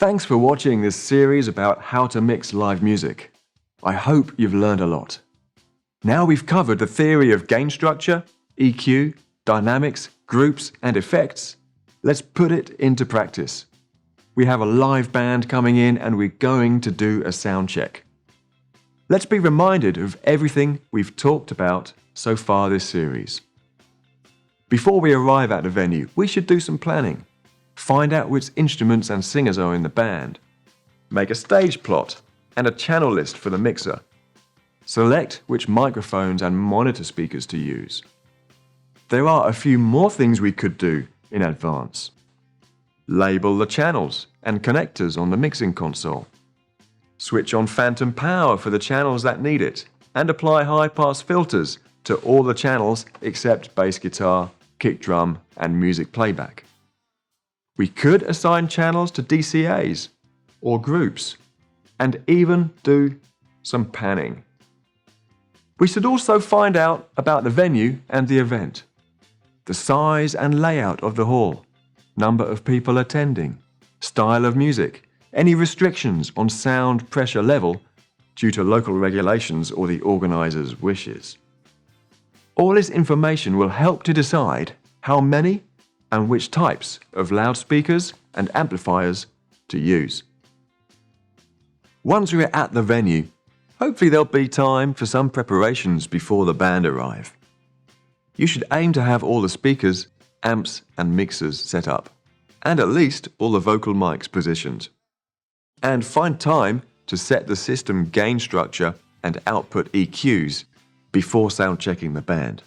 Thanks for watching this series about how to mix live music. I hope you've learned a lot. Now we've covered the theory of gain structure, EQ, dynamics, groups, and effects. Let's put it into practice. We have a live band coming in and we're going to do a sound check. Let's be reminded of everything we've talked about so far this series. Before we arrive at the venue, we should do some planning. Find out which instruments and singers are in the band. Make a stage plot and a channel list for the mixer. Select which microphones and monitor speakers to use. There are a few more things we could do in advance. Label the channels and connectors on the mixing console. Switch on phantom power for the channels that need it, and apply high-pass filters to all the channels except bass guitar, kick drum, and music playback. We could assign channels to DCAs or groups, and even do some panning. We should also find out about the venue and the event, the size and layout of the hall, number of people attending, style of music, any restrictions on sound pressure level due to local regulations or the organizer's wishes. All this information will help to decide how many and which types of loudspeakers and amplifiers to use. Once we're at the venue, hopefully there'll be time for some preparations before the band arrive. You should aim to have all the speakers, amps and mixers set up, and at least all the vocal mics positioned. And find time to set the system gain structure and output EQs before sound checking the band.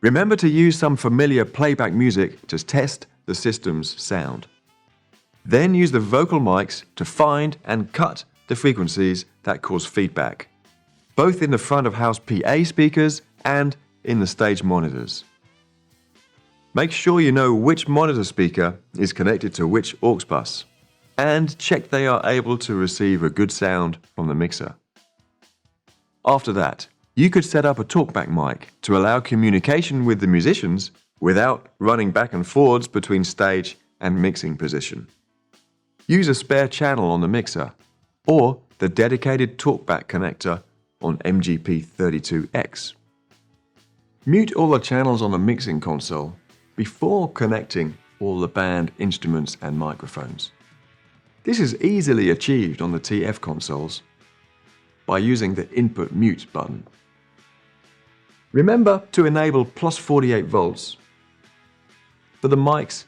Remember to use some familiar playback music to test the system's sound. Then use the vocal mics to find and cut the frequencies that cause feedback, both in the front of house PA speakers and in the stage monitors. Make sure you know which monitor speaker is connected to which aux bus, and check they are able to receive a good sound from the mixer. After that, you could set up a talkback mic to allow communication with the musicians without running back and forwards between stage and mixing position. Use a spare channel on the mixer or the dedicated talkback connector on MGP32X. Mute all the channels on the mixing console before connecting all the band instruments and microphones. This is easily achieved on the TF consoles by using the input mute button. Remember to enable plus 48 volts for the mics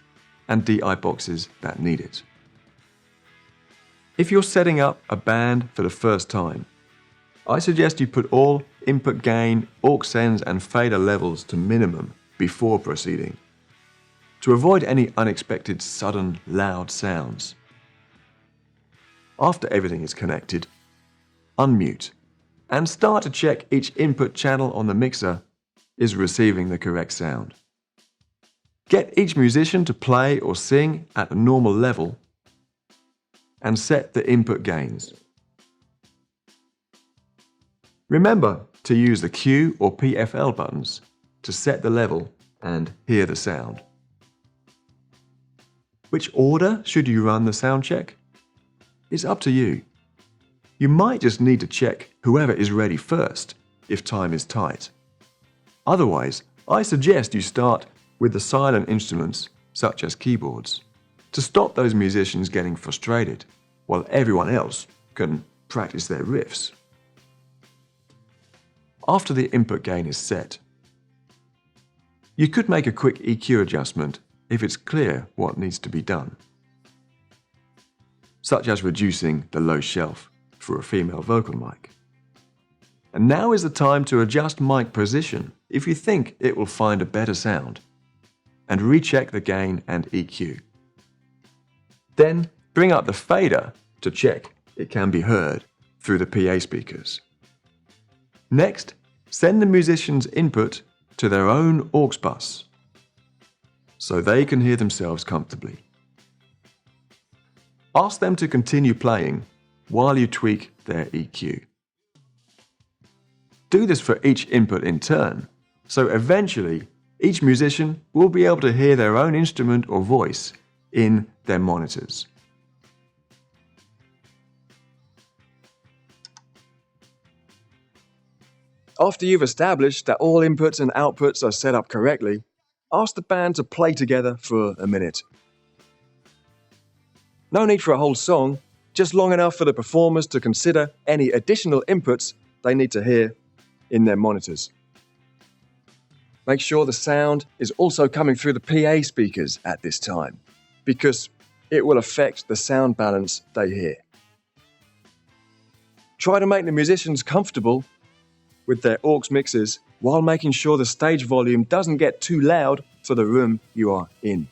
and DI boxes that need it. If you're setting up a band for the first time, I suggest you put all input gain, aux sends and fader levels to minimum before proceeding, to avoid any unexpected sudden loud sounds. After everything is connected, unmute and start to check each input channel on the mixer is receiving the correct sound. Get each musician to play or sing at a normal level and set the input gains. Remember to use the Q or PFL buttons to set the level and hear the sound. Which order should you run the sound check? It's up to you. You might just need to check whoever is ready first if time is tight. Otherwise, I suggest you start with the silent instruments, such as keyboards, to stop those musicians getting frustrated while everyone else can practice their riffs. After the input gain is set, you could make a quick EQ adjustment if it's clear what needs to be done, such as reducing the low shelf for a female vocal mic. And now is the time to adjust mic position if you think it will find a better sound, and recheck the gain and EQ. Then bring up the fader to check it can be heard through the PA speakers. Next, send the musician's input to their own aux bus so they can hear themselves comfortably. Ask them to continue playing while you tweak their EQ. Do this for each input in turn, so eventually each musician will be able to hear their own instrument or voice in their monitors. After you've established that all inputs and outputs are set up correctly, ask the band to play together for a minute. No need for a whole song, just long enough for the performers to consider any additional inputs they need to hear in their monitors. Make sure the sound is also coming through the PA speakers at this time, because it will affect the sound balance they hear. Try to make the musicians comfortable with their aux mixes while making sure the stage volume doesn't get too loud for the room you are in.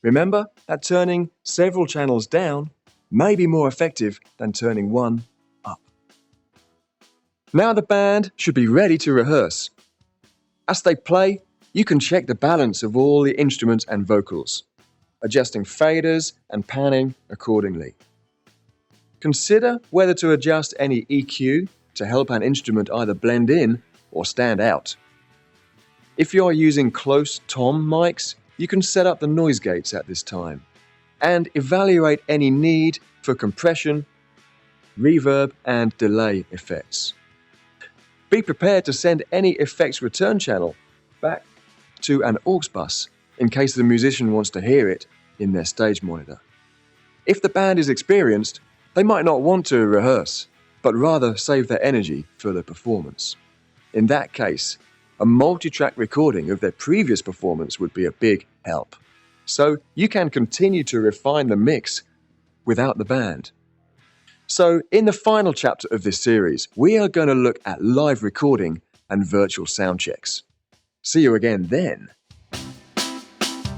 Remember that turning several channels down may be more effective than turning one up. Now the band should be ready to rehearse. As they play, you can check the balance of all the instruments and vocals, adjusting faders and panning accordingly. Consider whether to adjust any EQ to help an instrument either blend in or stand out. If you are using close tom mics, you can set up the noise gates at this time and evaluate any need for compression, reverb, and delay effects. Be prepared to send any effects return channel back to an aux bus in case the musician wants to hear it in their stage monitor. If the band is experienced, they might not want to rehearse, but rather save their energy for the performance. In that case, a multi-track recording of their previous performance would be a big help. So you can continue to refine the mix without the band. So in the final chapter of this series, we are going to look at live recording and virtual sound checks. See you again then.